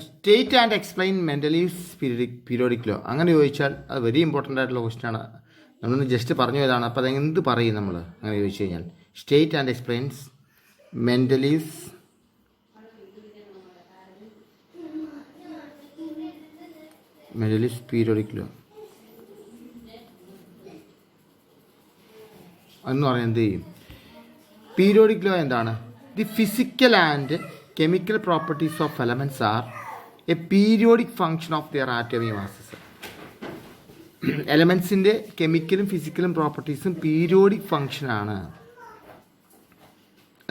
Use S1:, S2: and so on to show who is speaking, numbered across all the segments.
S1: State and explain Mendeleev's periodic law അങ്ങനെ ചോദിച്ചാൽ അത് വെരി ഇമ്പോർട്ടൻ്റ് ആയിട്ടുള്ള ക്വസ്റ്റ്യനാണ്. നമ്മളൊന്ന് ജസ്റ്റ് പറഞ്ഞു പോയതാണ്. അപ്പോൾ അതെന്ത് പറയും നമ്മൾ അങ്ങനെ ചോദിച്ചു കഴിഞ്ഞാൽ? State and explains Mendeleev's periodic law എന്ന് പറഞ്ഞാൽ എന്ത് ചെയ്യും? പീരിയോഡിക് ലോ എന്താണ്? The physical and chemical properties of elements are a periodic function of their atomic masses. എലമെൻറ്റ്സിൻ്റെ കെമിക്കലും ഫിസിക്കലും പ്രോപ്പർട്ടീസും പീരിയോഡിക് ഫങ്ഷനാണ്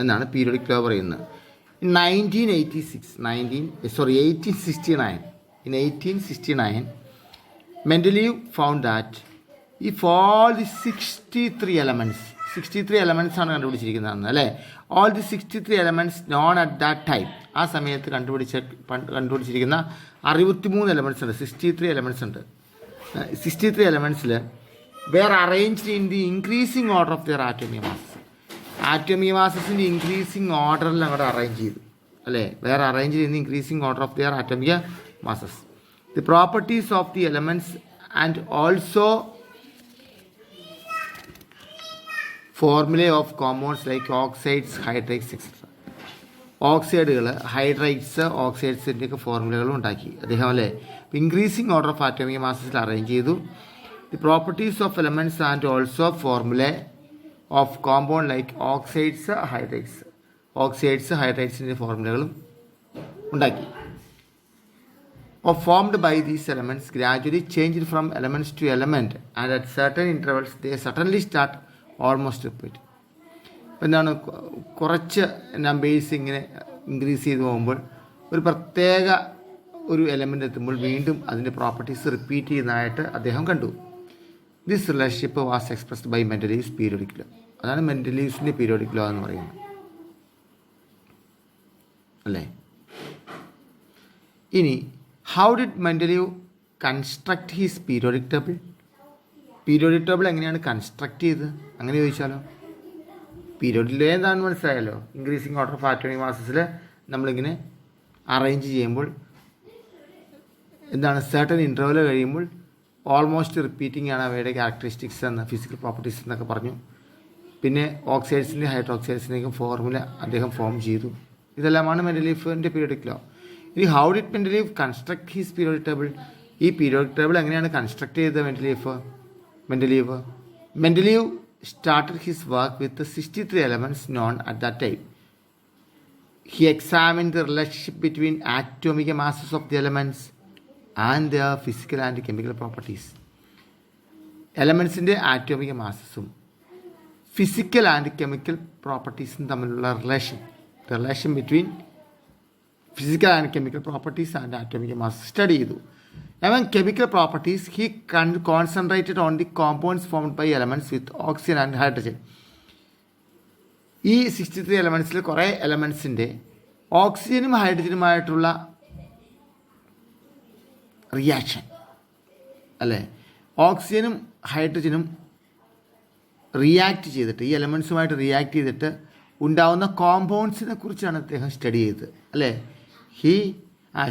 S1: എന്നാണ് പീരിയോഡിക് ലോ പറയുന്നത്. In 1869, Mendeleev found that if all the 63 elements ആണ് കണ്ടുപിടിച്ചിരിക്കുന്നതെന്ന് അല്ലേ, all the 63 elements known at that time, ആ സമയത്ത് കണ്ടുപിടിച്ചിരിക്കുന്ന 63 എലമെൻറ്റ്സ് ഉണ്ട്. 63 എലമെൻറ്റ്സ് ഉണ്ട്. 63 എലമെൻറ്റ്സിൽ were arranged in the increasing order of their atomic masses. Atomic മാസസിൻ്റെ ഇൻക്രീസിങ് ഓർഡറിൽ അങ്ങോട്ട് അറേഞ്ച് ചെയ്തു അല്ലേ, were arrange in the increasing order of their atomic masses. The properties of the elements and also formulae of compounds like oxides, hydrides, etc. ഓക്സൈഡുകൾ, hydrides, ഓക്സൈഡ്സിൻ്റെയൊക്കെ ഫോർമുലകളും ഉണ്ടാക്കി അദ്ദേഹം അല്ലേ. ഇൻക്രീസിങ് ഓർഡർ ഓഫ് ആറ്റോമിക് മാസസിൽ അറേഞ്ച് ചെയ്തു. The properties of elements and also formula of compound like oxides, ഹൈഡ്രൈറ്റ്സിൻ്റെ ഫോർമുലകളും ഉണ്ടാക്കി. Or formed by these elements gradually changed from elements to element, and at certain intervals they suddenly start almost repeat. എന്താണ്, കുറച്ച് numbers ഇങ്ങനെ increase ചെയ്ത് പോകുമ്പോൾ ഒരു പ്രത്യേക ഒരു എലമെൻ്റ് എത്തുമ്പോൾ വീണ്ടും അതിൻ്റെ പ്രോപ്പർട്ടീസ് റിപ്പീറ്റ് ചെയ്യുന്നതായിട്ട് അദ്ദേഹം കണ്ടു. This relationship was expressed by Mendeleev's periodic law. അതാണ് മെൻ്റലീവ്സിൻ്റെ പീരിയോഡിക് ലോ എന്ന് പറയുന്നത് അല്ലേ. ഇനി how did Mendeleev construct his periodic table? Periodic table എങ്ങനെയാണ് കൺസ്ട്രക്ട് ചെയ്തത് അങ്ങനെ ചോദിച്ചാലോ? പീരിയോഡിക് ലോ എന്താണെന്ന് മനസ്സിലായല്ലോ. ഇൻക്രീസിങ് ഓർഡർ ഓഫ് ആറ്റോമിക് മാസസിൽ നമ്മളിങ്ങനെ അറേഞ്ച് ചെയ്യുമ്പോൾ എന്താണ്, സർട്ടൻ ഇൻ്റർവൽ കഴിയുമ്പോൾ ഓൾമോസ്റ്റ് റിപ്പീറ്റിംഗ് ആണ് അവയുടെ ക്യാരക്ടറിസ്റ്റിക്സ് എന്ന ഫിസിക്കൽ പ്രോപ്പർട്ടീസ് എന്നൊക്കെ പറഞ്ഞു. പിന്നെ ഓക്സൈഡ്സിൻ്റെ ഹൈഡ്രോക്സൈഡ്സിൻ്റെയൊക്കെ ഫോർമുല അദ്ദേഹം ഫോം ചെയ്തു. ഇതെല്ലാമാണ് മെൻ്റലീവിൻ്റെ പീരിയോഡിക് ലോ. ഇനി how did Mendeleev construct his periodic table? ഈ പീരിയോഡിക് ടേബിൾ എങ്ങനെയാണ് കൺസ്ട്രക്ട് ചെയ്തത് Mendeleev started his work with the 63 elements known at that time. He examined the relationship between atomic masses of the elements and their physical and chemical properties. എലമെൻസിൻ്റെ atomic മാസസും physical and chemical പ്രോപ്പർട്ടീസും തമ്മിലുള്ള relation between physical and chemical properties and atomic mass study ചെയ്തു. Among chemical properties, he concentrated on the compounds formed by elements with oxygen and hydrogen. ഈ 63 എലമെൻറ്റ്സിൽ കുറേ എലമെൻറ്റ്സിൻ്റെ ഓക്സിജനും ഹൈഡ്രജനുമായിട്ടുള്ള reaction അല്ലേ, ഓക്സിജനും ഹൈഡ്രജനും റിയാക്ട് ചെയ്തിട്ട്, ഈ എലമെൻറ്റ്സുമായിട്ട് റിയാക്ട് ചെയ്തിട്ട് ഉണ്ടാവുന്ന കോമ്പൗണ്ട്സിനെ കുറിച്ചാണ് അദ്ദേഹം സ്റ്റഡി ചെയ്തത് അല്ലേ.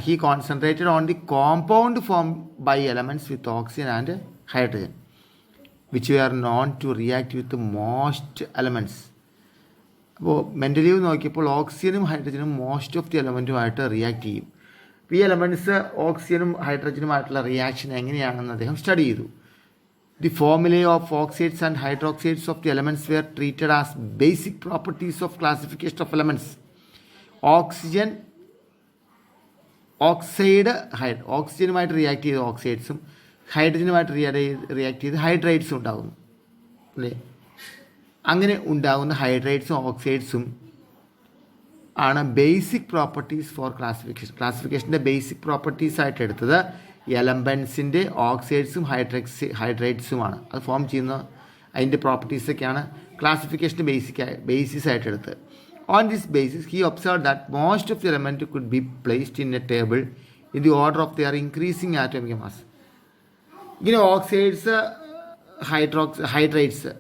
S1: He concentrated on the compound formed by elements with oxygen and hydrogen, which were known to react with most elements. അപ്പോൾ മെൻ്റലീവ് നോക്കിയപ്പോൾ ഓക്സിജനും ഹൈഡ്രജനും മോസ്റ്റ് ഓഫ് ദി എലമെൻറ്റുമായിട്ട് റിയാക്ട് ചെയ്യും. ഈ എലമെൻറ്റ്സ് ഓക്സിജനും ഹൈഡ്രജനുമായിട്ടുള്ള റിയാക്ഷൻ എങ്ങനെയാണെന്ന് അദ്ദേഹം സ്റ്റഡി ചെയ്തു. The formulae of oxides and hydroxides of the elements were treated as basic properties of classification of elements. ഓക്സിജനുമായിട്ട് റിയാക്ട് ചെയ്ത ഓക്സൈഡ്സും ഹൈഡ്രജനുമായിട്ട് റിയാക്ട് ചെയ്ത് ഹൈഡ്രൈഡ്സും ഉണ്ടാകുന്നു അല്ലേ. അങ്ങനെ ഉണ്ടാകുന്ന ഹൈഡ്രൈഡ്സും ഓക്സൈഡ്സും ആണ് ബേസിക് പ്രോപ്പർട്ടീസ് ഫോർ ക്ലാസിഫിക്കേഷൻ്റെ ബേസിക് പ്രോപ്പർട്ടീസ് ആയിട്ട് എടുത്തത് എലമെൻസിൻ്റെ ഓക്സൈഡ്സും ഹൈഡ്രൈഡ്സുമാണ്. അത് ഫോം ചെയ്യുന്ന അതിൻ്റെ പ്രോപ്പർട്ടീസൊക്കെയാണ് ക്ലാസിഫിക്കേഷൻ്റെ ബേസിസ് ആയിട്ട് എടുത്തത്. On this basis, he observed that most of the elements could be placed in a table in the order of their increasing atomic mass. ഇങ്ങനെ oxides, hydrides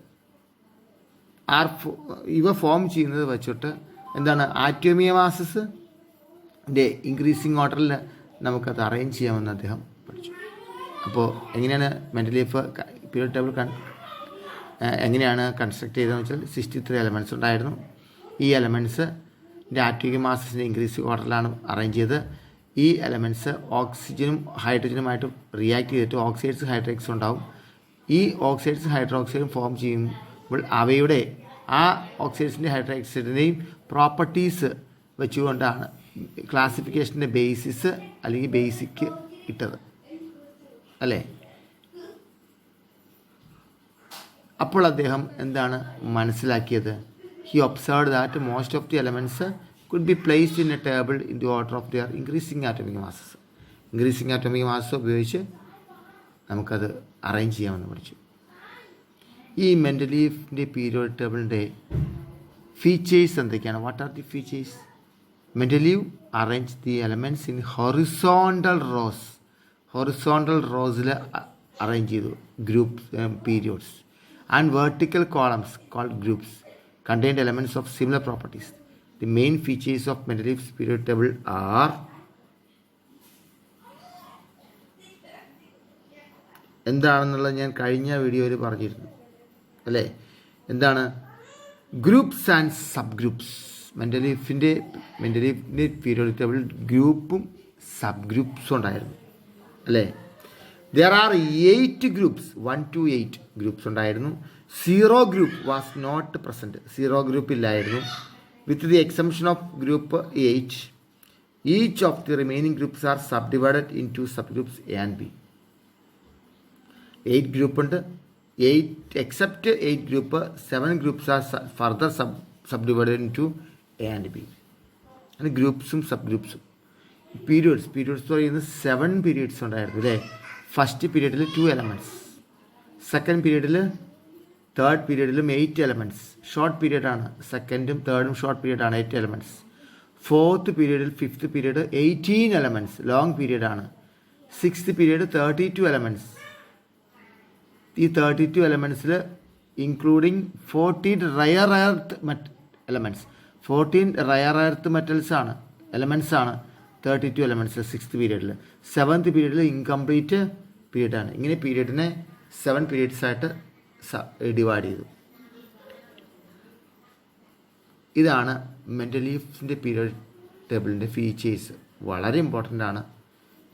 S1: ഇവ ഫോം ചെയ്യുന്നത് വെച്ചിട്ട് എന്താണ്, ആറ്റോമിക മാസസ് ഇൻക്രീസിങ് ഓർഡറിൽ നമുക്കത് അറേഞ്ച് ചെയ്യാമെന്ന് അദ്ദേഹം പഠിച്ചു. അപ്പോൾ എങ്ങനെയാണ് മെൻ്റൽ ലീഫ് പീരിയോഡിക് ടേബിൾ എങ്ങനെയാണ് കൺസ്ട്രക്ട് ചെയ്തതെന്ന് വെച്ചാൽ 63 എലമെൻറ്റ്സ് ഉണ്ടായിരുന്നു. ഈ എലമെൻറ്റ്സിൻ്റെ ആറ്റോമിക് മാസസിൻ്റെ ഇൻക്രീസിങ് ഓർഡറിലാണ് അറേഞ്ച് ചെയ്ത്. ഈ എലമെൻറ്റ്സ് ഓക്സിജനും ഹൈഡ്രജനുമായിട്ട് റിയാക്ട് ചെയ്തിട്ട് ഓക്സൈഡ്സ് ഹൈഡ്രോക്സൈഡ്സ് ഉണ്ടാവും. ഈ ഓക്സൈഡ്സ് ഹൈഡ്രോക്സൈഡും ഫോം ചെയ്യുമ്പോൾ അവയുടെ ആ ഓക്സൈഡ്സിൻ്റെ ഹൈഡ്രോക്സൈഡിൻ്റെയും പ്രോപ്പർട്ടീസ് വെച്ചുകൊണ്ടാണ് ക്ലാസിഫിക്കേഷൻ്റെ ബേസിസ് അല്ലെങ്കിൽ ബേസിക് ഇട്ടത് അല്ലേ. അപ്പോൾ അദ്ദേഹം എന്താണ് മനസ്സിലാക്കിയത്? He observed that most of the elements could be placed in a table in the order of their increasing atomic masses. Increasing atomic masses ഉപയോഗിച്ച് നമുക്കത് അറേഞ്ച് ചെയ്യാമെന്ന് പഠിച്ചു. ഈ മെൻ്റലീഫിൻ്റെ പീരിയോഡിക് ടേബിളിൻ്റെ ഫീച്ചേഴ്സ് എന്തൊക്കെയാണ്? What are the features? Mendeleev arrange the elements in horizontal rows. Horizontal റോസിൽ arrange ചെയ്തു group periods. And vertical columns called groups contained elements of similar properties. The main features of Mendeleev's periodic table are എന്താണെന്നുള്ളത് ഞാൻ കഴിഞ്ഞ വീഡിയോയിൽ പറഞ്ഞിരുന്നു അല്ലേ. എന്താണ്? Groups and subgroups. മെൻ്റലീഫിൻ്റെ പീരിയോഡിക് ടേബിളിൽ ഗ്രൂപ്പും സബ് ഗ്രൂപ്പ്സും ഉണ്ടായിരുന്നു അല്ലേ. There are 8 groups, 1 to 8 groups ഉണ്ടായിരുന്നു. 0 group was not present. 0 group ഇല്ലായിരുന്നു. With the exception of group 8, each of the remaining groups are subdivided into subgroups A and B. 8 group ഉണ്ട്. 8 except 8 group 7 groups are further subdivided into A and B. അങ്ങനെ ഗ്രൂപ്പ്സും sub ഗ്രൂപ്പ്സും. Periods പറയുന്നത് 7 periods ഉണ്ടായിരുന്നു അല്ലേ. First പീരീഡിൽ 2 elements, second പീരീഡിൽ 3rd പീരീഡിലും 8 elements. Short പീരീഡാണ്. സെക്കൻഡും തേർഡും short പീരീഡാണ്, 8 elements. 4th പീരീഡിൽ 5th പീരീഡ് 18 എലമെൻറ്റ്സ്, ലോങ് പീരീഡാണ്. 6th period 32 elements. ഈ 32 എലമെൻറ്റ്സിൽ including 14 rare earth elements. 14 rare earth metals ആണ്, എലമെൻറ്റ്സ് ആണ് 32 എലമെൻറ്റ്സ് 6th പീരീഡിൽ. 7th പീരീഡിൽ ഇൻകംപ്ലീറ്റ് പീരീഡാണ്. ഇങ്ങനെ പീരീഡിനെ 7 പീരീഡ്സ് ആയിട്ട് ഡിവൈഡ് ചെയ്തു. ഇതാണ് മെൻ്റലീഫിൻ്റെ പീരിയോഡിക് ടേബിളിൻ്റെ ഫീച്ചേഴ്സ്. വളരെ ഇമ്പോർട്ടൻ്റ് ആണ്,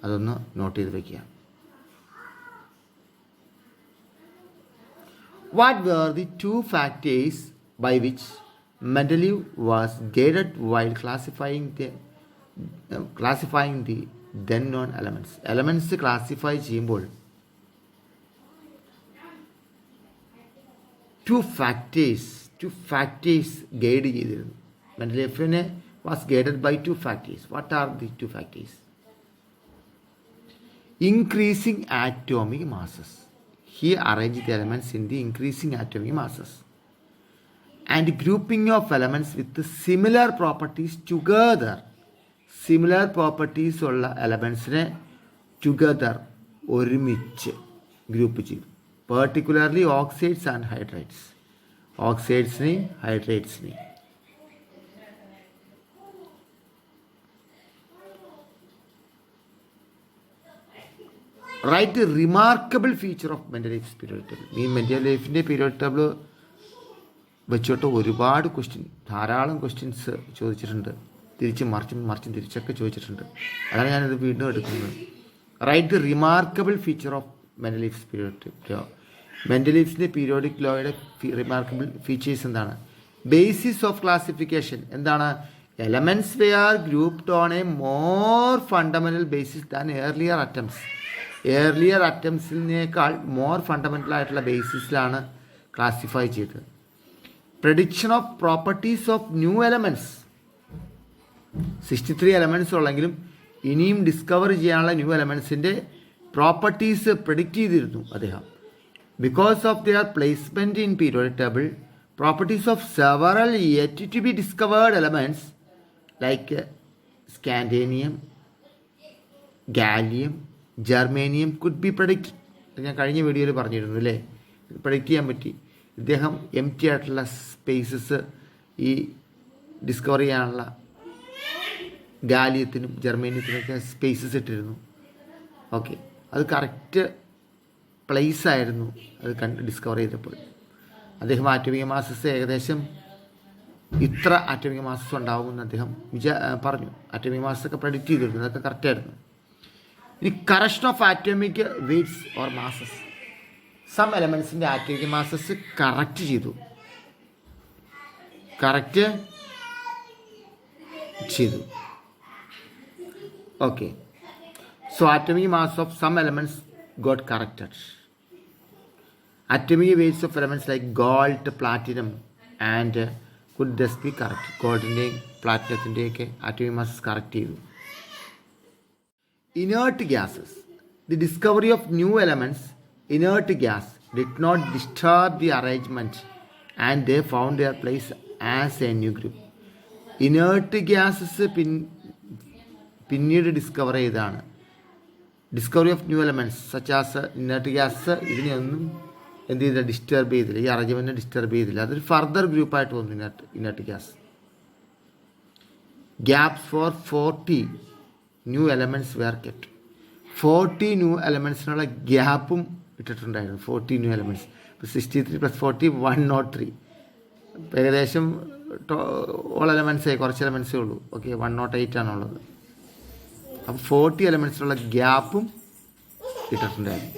S1: അതൊന്ന് നോട്ട് ചെയ്ത് വയ്ക്കുക. What were the 2 factors by which Mendeleev was guided while classifying the then known elements. Elements classify ചെയ്യുമ്പോൾ 2 ഫാക്ടേഴ്സ് ഗൈഡ് ചെയ്തിരുന്നു. മെൻ്റലീഫിനെ was guided by 2 factors. What are the 2 factors? Increasing atomic masses. He arranged the elements in the increasing atomic masses and grouping of elements with similar properties together. Similar properties ഉള്ള എലമെൻറ്റ്സിനെ together ഒരുമിച്ച് group ചെയ്തു. Particularly oxides and hydrates. ഓക്സൈഡ്സിനെയും ഹൈഡ്രേറ്റ്സിനെയും. Write remarkable feature of Mendeleev's periodic table. ഈ മെൻ്റലീഫിൻ്റെ periodic table വെച്ചോട്ട് ഒരുപാട് ധാരാളം ക്വസ്റ്റ്യൻസ് ചോദിച്ചിട്ടുണ്ട്. മറിച്ചും തിരിച്ചൊക്കെ ചോദിച്ചിട്ടുണ്ട്. അതാണ് ഞാനിത് വീണ്ടും എടുക്കുന്നത്. Write the remarkable feature of Mendeleev's periodic law. മെൻ്റലീഫ്സിൻ്റെ പീരിയോഡിക് ലോയുടെ റിമാർക്കബിൾ ഫീച്ചേഴ്സ് എന്താണ്? ബേസിസ് ഓഫ് ക്ലാസിഫിക്കേഷൻ എന്താണ്? Elements were grouped on a more fundamental basis than earlier attempts. Earlier അറ്റംപ്റ്റ്സിനേക്കാൾ മോർ ഫണ്ടമെൻ്റൽ ആയിട്ടുള്ള ബേസിസിലാണ് ക്ലാസിഫൈ ചെയ്തത്. Prediction of properties of new elements. 63 elements ഉള്ളെങ്കിലും ഇനിയും ഡിസ്കവർ ചെയ്യാനുള്ള ന്യൂ എലമെൻറ്റ്സിൻ്റെ പ്രോപ്പർട്ടീസ് പ്രെഡിക്റ്റ് ചെയ്തിരുന്നു അദ്ദേഹം. Because of their placement in periodic table, properties of several yet to be discovered elements like scandium, gallium, germanium could be predict. ഞാൻ കഴിഞ്ഞ വീഡിയോയിൽ പറഞ്ഞിരുന്നു അല്ലേ, പ്രഡിക്റ്റ് ചെയ്യാൻ പറ്റി. ഇദ്ദേഹം എം ടി ആയിട്ടുള്ള സ്പേസസ് ഈ ഡിസ്കവർ ചെയ്യാനുള്ള ഗാലിയത്തിനും ജർമ്മേനിയത്തിനൊക്കെ സ്പേസസ് ഇട്ടിരുന്നു. ഓക്കെ, അത് കറക്റ്റ് പ്ലേസ് ആയിരുന്നു അത് ഡിസ്കവർ ചെയ്തപ്പോൾ. അദ്ദേഹം ആറ്റോമിക മാസസ് ഏകദേശം ഇത്ര ആറ്റോമിക മാസസ് ഉണ്ടാകുമെന്ന് അദ്ദേഹം പറഞ്ഞു. ആറ്റോമിക മാസസ് ഒക്കെ പ്രെഡിക്റ്റ് ചെയ്തിരുന്നു, അതൊക്കെ കറക്റ്റായിരുന്നു. ഇനി correction of atomic weights or masses. Some എലമെൻസിൻ്റെ ആറ്റോമിക് മാസസ് കറക്റ്റ് ചെയ്തു. Okay, so atomic mass of some elements got corrected. Atomic weights of elements like gold, platinum and could thus be correct. ഗോൾഡിൻ്റെയും പ്ലാറ്റിനത്തിൻ്റെയൊക്കെ atomic masses correct ചെയ്തു. Inert gases. The discovery of new elements, inert gas, did not disturb the arrangement and they found their place as a new group. Inert gases പിന്നീട് discover ചെയ്തതാണ്. Discovery of new elements such as inert gas ഇതിനെയൊന്നും എന്ത് ചെയ്തില്ല, disturb ചെയ്തില്ല. ഈ അറേഞ്ച്മെൻറ്റിനെ disturb ചെയ്തില്ല. അതൊരു further ഗ്രൂപ്പായിട്ട് വന്നു inert gas. Gaps for 40 new elements were kept. 40 new എലമെൻറ്റ്സിനുള്ള ഗ്യാപ്പും ഇട്ടിട്ടുണ്ടായിരുന്നു. 40 ന്യൂ എലമെൻറ്റ്സ്. ഇപ്പോൾ 63 + 40 103. ഏകദേശം ഓൾ എലമെൻറ്റ്സേ കുറച്ച് എലമെൻറ്റ്സേ ഉള്ളൂ. ഓക്കെ, 108 ആണുള്ളത്. അപ്പോൾ 40 എലമെൻറ്റ്സിനുള്ള ഗ്യാപ്പും ഇട്ടിട്ടുണ്ടായിരുന്നു.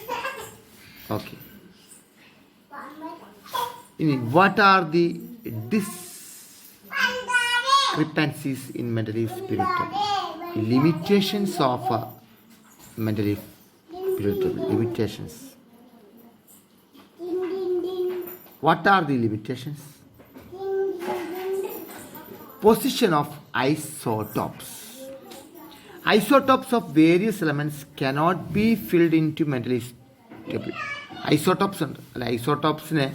S1: ഓക്കെ, ഇനി what are the discrepancies in Mendeleev's period table? Limitations of Mendeleev period table. Limitations. What are the limitations? Position of isotopes. Isotopes of various elements cannot be filled into Mendeleev's table. Isotopes ഉണ്ട് അല്ല, ഐസോടോപ്സിനെ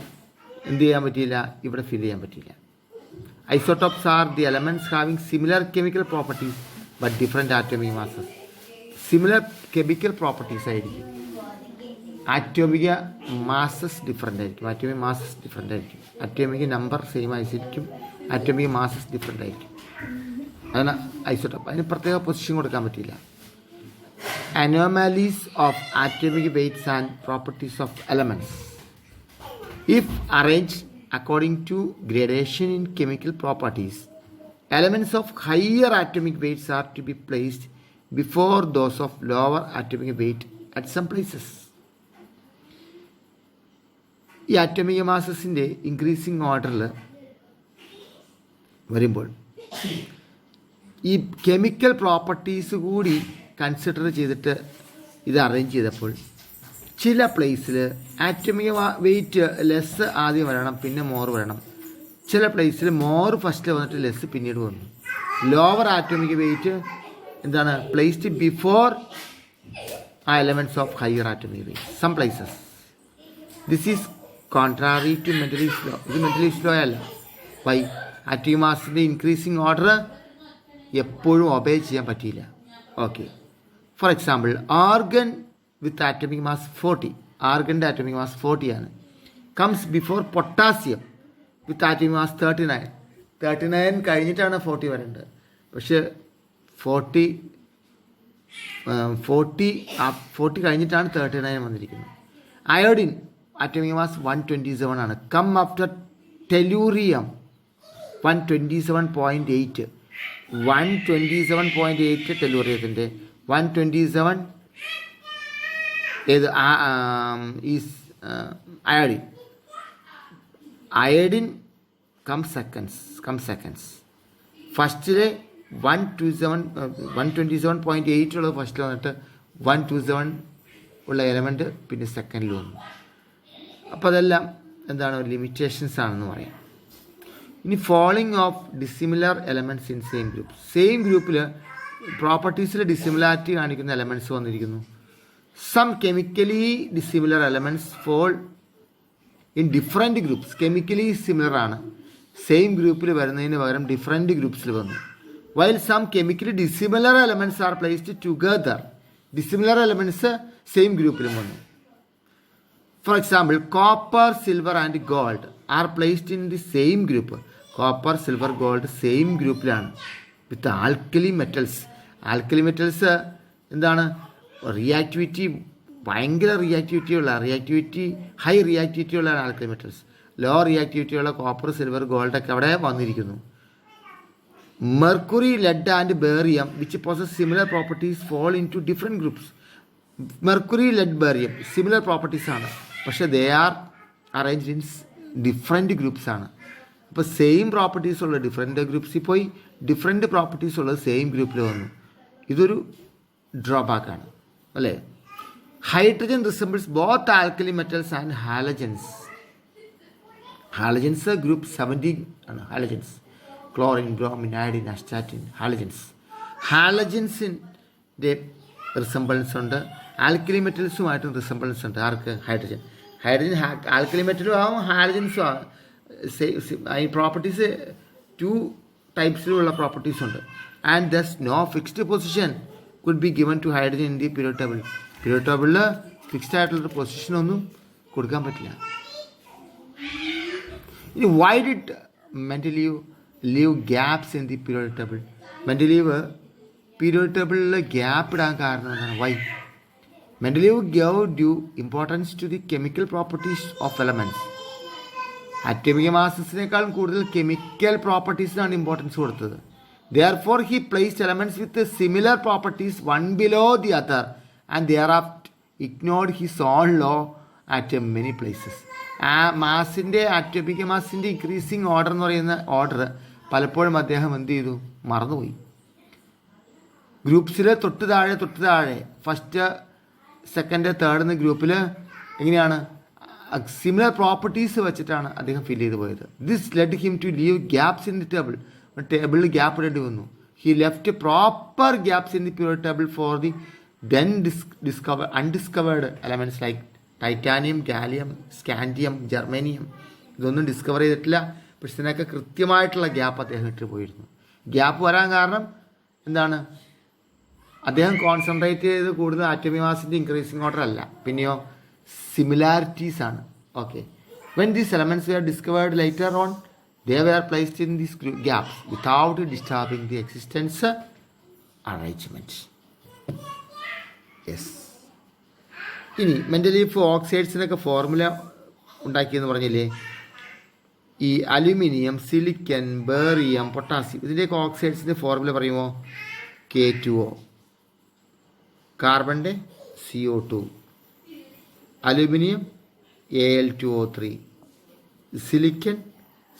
S1: എന്ത് ചെയ്യാൻ പറ്റിയില്ല, ഇവിടെ ഫിൽ ചെയ്യാൻ പറ്റിയില്ല. Isotopes are the elements having similar chemical properties but different atomic masses. Similar chemical properties ആയിരിക്കും, atomic masses different ആയിരിക്കും. ആറ്റോമിക് നമ്പർ സെയിം ആയിരിക്കും, ആറ്റോമിക് മാസസ് ഡിഫറെൻ്റ് ആയിരിക്കും. അതാണ് ഐസോടോപ്പ്. അതിന് പ്രത്യേക പൊസിഷൻ കൊടുക്കാൻ പറ്റില്ല. Anomalies of atomic weights and properties of elements. If arranged according to gradation in chemical properties, elements of higher atomic weights are to be placed before those of lower atomic weight at some places. ഈ atomic മാസസിൻ്റെ increasing ഓർഡറിൽ വരുമ്പോൾ ഈ chemical properties കൂടി consider ചെയ്തിട്ട് ഇത് arrange ചെയ്തപ്പോൾ ചില പ്ലേസിൽ ആറ്റോമിക് വെയിറ്റ് ലെസ് ആദ്യം വരണം, പിന്നെ മോർ വരണം. ചില പ്ലേസിൽ മോർ ഫസ്റ്റ് വന്നിട്ട് ലെസ് പിന്നീട് വന്നു. ലോവർ ആറ്റോമിക് വെയിറ്റ് എന്താണ്, പ്ലേസ്ഡ് ബിഫോർ ആ elements of higher atomic weight some places. This is contrary to Mendeleev's law. ഇത് Mendeleev's law അല്ല. വൈ? ആറ്റോമിക് മാസിൻ്റെ ഇൻക്രീസിങ് ഓർഡർ എപ്പോഴും ഒബേ ചെയ്യാൻ പറ്റിയില്ല. Okay, for example argon with atomic mass 40, ആർഗൻ്റെ atomic mass 40 ആണ്. Comes before potassium with atomic mass 39 കഴിഞ്ഞിട്ടാണ് 40 വരേണ്ടത്. പക്ഷേ 40 കഴിഞ്ഞിട്ടാണ് 39 വന്നിരിക്കുന്നത്. അയോഡിൻ ആറ്റോമിക് മാസ് 127 ആണ്. Come after tellurium 127.8. 127.8 ടെലൂറിയത്തിൻ്റെ 127 ഏത് is iodine. Iodine come seconds. ഫസ്റ്റിലെ 127.8 ഉള്ളത് ഫസ്റ്റിൽ വന്നിട്ട് 127 ഉള്ള എലമെൻറ്റ് പിന്നെ സെക്കൻഡിൽ വന്നു. അപ്പോൾ അതെല്ലാം എന്താണ്, ലിമിറ്റേഷൻസ് ആണെന്ന് പറയാം. ഇനി falling of dissimilar elements in same group. Same ഗ്രൂപ്പിൽ പ്രോപ്പർട്ടീസിൽ ഡിസിമിലാരിറ്റി കാണിക്കുന്ന എലമെൻറ്റ്സ് വന്നിരിക്കുന്നു. Some chemically dissimilar elements fall in different groups. Chemically similar ആണ്, സെയിം ഗ്രൂപ്പിൽ വരുന്നതിന് പകരം ഡിഫറെൻറ്റ് ഗ്രൂപ്പ്സിൽ വന്നു. While some chemically dissimilar elements are placed together. Dissimilar elements same ഗ്രൂപ്പിലും വന്നു. For example copper, silver and gold are placed in the same group. Copper, silver, gold same ഗ്രൂപ്പിലാണ്. With alkali metals. Alkali metals എന്താണ്? Reactivity, ഭയങ്കര high reactivity ഉള്ള alkali metals. Low reactivity ഉള്ള copper, silver, ഗോൾഡൊക്കെ അവിടെ വന്നിരിക്കുന്നു. Mercury, lead and barium which possess similar properties fall into different groups. Mercury, lead, barium similar properties ആണ്, പക്ഷേ they are arranged in different groups ആണ്. അപ്പോൾ same properties ഉള്ള different ഗ്രൂപ്പ്സിൽ പോയി ഡിഫറെൻറ്റ് പ്രോപ്പർട്ടീസ് ഉള്ളത് സെയിം ഗ്രൂപ്പിൽ വന്നു. ഇതൊരു ഡ്രോബാക്കാണ് അല്ലേ. Hydrogen resembles both alkali metals and halogens. Halogens group 17 ആണ്. Halogens chlorine, bromine, iodine, astatine, halogens. ഹാലജൻസിൻ്റെ റിസംബിൾസ് ഉണ്ട്, ആൽക്കലി മെറ്റൽസുമായിട്ടും റിസംബിൾസ് ഉണ്ട്. ആർക്ക്? ഹൈഡ്രജൻ. ആൽക്കലി മെറ്റലും ആവും, ഹാലജൻസും ആവും. ഈ പ്രോപ്പർട്ടീസ് 2 ടൈപ്സിലുള്ള പ്രോപ്പർട്ടീസ് ഉണ്ട്. And thus no fixed position could be given to hydrogen in the periodic table. Periodic ടേബിളിൽ ഫിക്സ്ഡ് ആയിട്ടുള്ള പൊസിഷനൊന്നും കൊടുക്കാൻ പറ്റില്ല. ഇനി why did Mendeleev leave gaps in the periodic table? Mendeleev periodic ടേബിളിൽ ഗ്യാപ്പ് ഇടാൻ കാരണം എന്താണ്? Why? Mendeleev gave due importance to the chemical properties of elements. Atomic മാസസിനേക്കാളും കൂടുതൽ കെമിക്കൽ പ്രോപ്പർട്ടീസിനാണ് ഇമ്പോർട്ടൻസ് കൊടുത്തത്. Therefore, he placed elements with similar properties one below the other and thereafter ignored his own law at many places. മാസിൻ്റെ atomic മാസിൻ്റെ increasing order എന്ന് പറയുന്ന order പലപ്പോഴും അദ്ദേഹം എന്ത് ചെയ്തു? മറന്നുപോയി. ഗ്രൂപ്പ്സിൽ തൊട്ട് താഴെ ഫസ്റ്റ്, സെക്കൻഡ്, തേർഡ് എന്ന ഗ്രൂപ്പിൽ എങ്ങനെയാണ് സിമിലർ പ്രോപ്പർട്ടീസ് വെച്ചിട്ടാണ് അദ്ദേഹം ഫിൽ ചെയ്ത് പോയത്. This led him to leave gaps in the ടേബിളിൽ ഗ്യാപ്പ് ഇടേണ്ടി വന്നു. He left proper gaps in the periodic table for the then undiscovered elements like titanium, gallium, scandium, germanium. ഇതൊന്നും ഡിസ്കവർ ചെയ്തിട്ടില്ല, പക്ഷെ ഇതിനൊക്കെ കൃത്യമായിട്ടുള്ള ഗ്യാപ്പ് അദ്ദേഹം ഇട്ട് പോയിരുന്നു. ഗ്യാപ്പ് വരാൻ കാരണം എന്താണ്? അദ്ദേഹം കോൺസെൻട്രേറ്റ് ചെയ്ത് കൂടുതൽ ആറ്റോമിക് മാസിൻ്റെ ഇൻക്രീസിങ് ഓർഡർ അല്ല, പിന്നെയോ സിമിലാരിറ്റീസ് ആണ്. Okay, when these elements were discovered later on they were placed in these gaps without disturbing the existence arrangement. Yes. ഇനി മെൻ്റലീഫ് ഓക്സൈഡ്സിനൊക്കെ ഫോർമുല ഉണ്ടാക്കിയെന്ന് പറഞ്ഞില്ലേ? ഈ അലുമിനിയം, സിലിക്കൺ, ബേറിയം, പൊട്ടാസ്യം ഇതിൻ്റെയൊക്കെ ഓക്സൈഡ്സിൻ്റെ ഫോർമുല പറയുമോ? K2O, കാർബണിൻ്റെ CO2, aluminium Al2O3,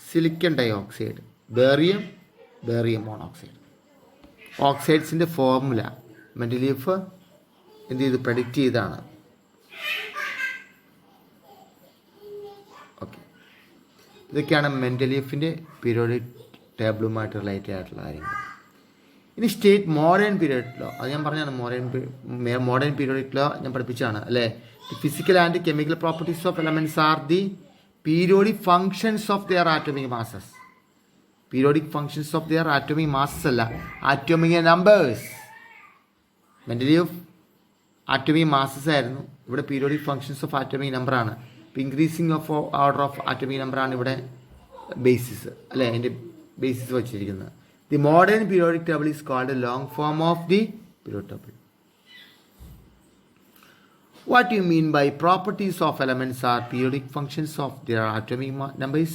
S1: silicon dioxide, barium monoxide. ഓക്സൈഡ്സിൻ്റെ formula മെൻ്റലീഫ് എന്ത് ചെയ്ത് പ്രഡിക്റ്റ് ചെയ്താണ്. ഓക്കെ, ഇതൊക്കെയാണ് മെൻ്റലീഫിൻ്റെ പീരിയോഡിക് ടേബിളുമായിട്ട് റിലേറ്റഡ് ആയിട്ടുള്ള കാര്യങ്ങൾ. ഇനി സ്റ്റേറ്റ് മോഡേൺ പീരിയോഡിക് ലോ, അത് ഞാൻ പറഞ്ഞാണ്. മോഡേൺ പീരിയോഡിക് ലോ ഞാൻ പഠിപ്പിച്ചാണ് അല്ലേ. The physical and chemical properties of elements are the periodic functions of their atomic masses. Periodic functions of their atomic masses അല്ല, atomic numbers. Mendeleev atomic masses ആയിരുന്നു, ഇവിടെ periodic functions of atomic നമ്പറാണ്. ഇപ്പോൾ increasing of order of atomic നമ്പറാണ് ഇവിടെ basis അല്ലേ, അതിൻ്റെ basis വച്ചിരിക്കുന്നത്. The modern periodic table is called a long form of the periodic table. What do you mean by properties of elements are periodic functions of their atomic numbers?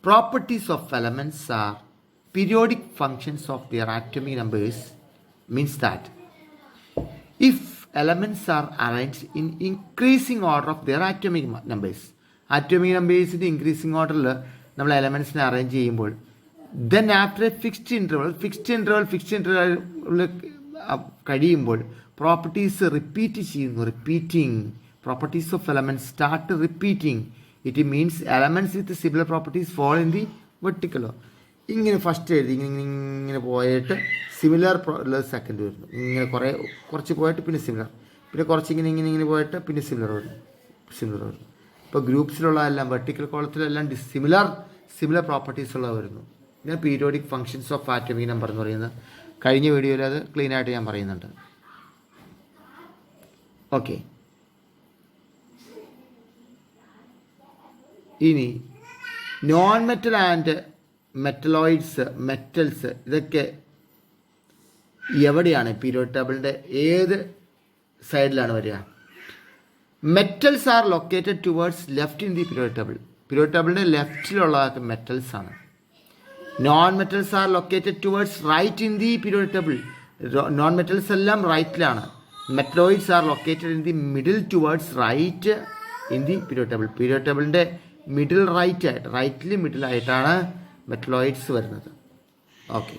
S1: Properties of elements are periodic functions of their atomic numbers means that if elements are arranged in increasing order of their atomic numbers, atomic numbers in increasing order നമ്മൾ എലമെൻറ്റ്സിനെ arrange ചെയ്യുമ്പോൾ then after a fixed interval കഴിയുമ്പോൾ properties repeat ചെയ്യുന്നു. Properties of elements start repeating. It means elements with similar properties fall in the വെർട്ടിക്കലോ. ഇങ്ങനെ first എഴുതി ഇങ്ങനെ പോയിട്ട് സിമിലർ സെക്കൻഡ് വരുന്നു. ഇങ്ങനെ കുറച്ച് പോയിട്ട് പിന്നെ സിമിലർ, പിന്നെ കുറച്ച് ഇങ്ങനെ പോയിട്ട് പിന്നെ സിമിലർ വരുന്നു. ഇപ്പോൾ ഗ്രൂപ്പ്സിലുള്ള എല്ലാം വെർട്ടിക്കൽ കോളത്തിലെല്ലാം സിമിലർ പ്രോപ്പർട്ടീസ് ഉള്ളത് വരുന്നു. പിന്നെ periodic functions of atomic number എന്ന് പറയുന്നത് കഴിഞ്ഞ വീഡിയോയിൽ അത് ക്ലീനായിട്ട് ഞാൻ പറയുന്നുണ്ട്. ഓക്കെ, ഇനി non metal and metalloids, metals ഇതൊക്കെ എവിടെയാണ് പീരിയോഡിക് ടേബിളിൻ്റെ ഏത് സൈഡിലാണ് വരിക? Metals are located towards left in the periodic table. Periodic ടേബിളിൻ്റെ ലെഫ്റ്റിലുള്ളതൊക്കെ മെറ്റൽസ് ആണ്. Non metals are located towards right in the periodic table. Non metals എല്ലാം റൈറ്റിലാണ്. Metalloids are located in the middle towards right in the periodic table. Periodic ടേബിളിൻ്റെ middle റൈറ്റിൽ മിഡിലായിട്ടാണ് metalloids വരുന്നത്. Okay.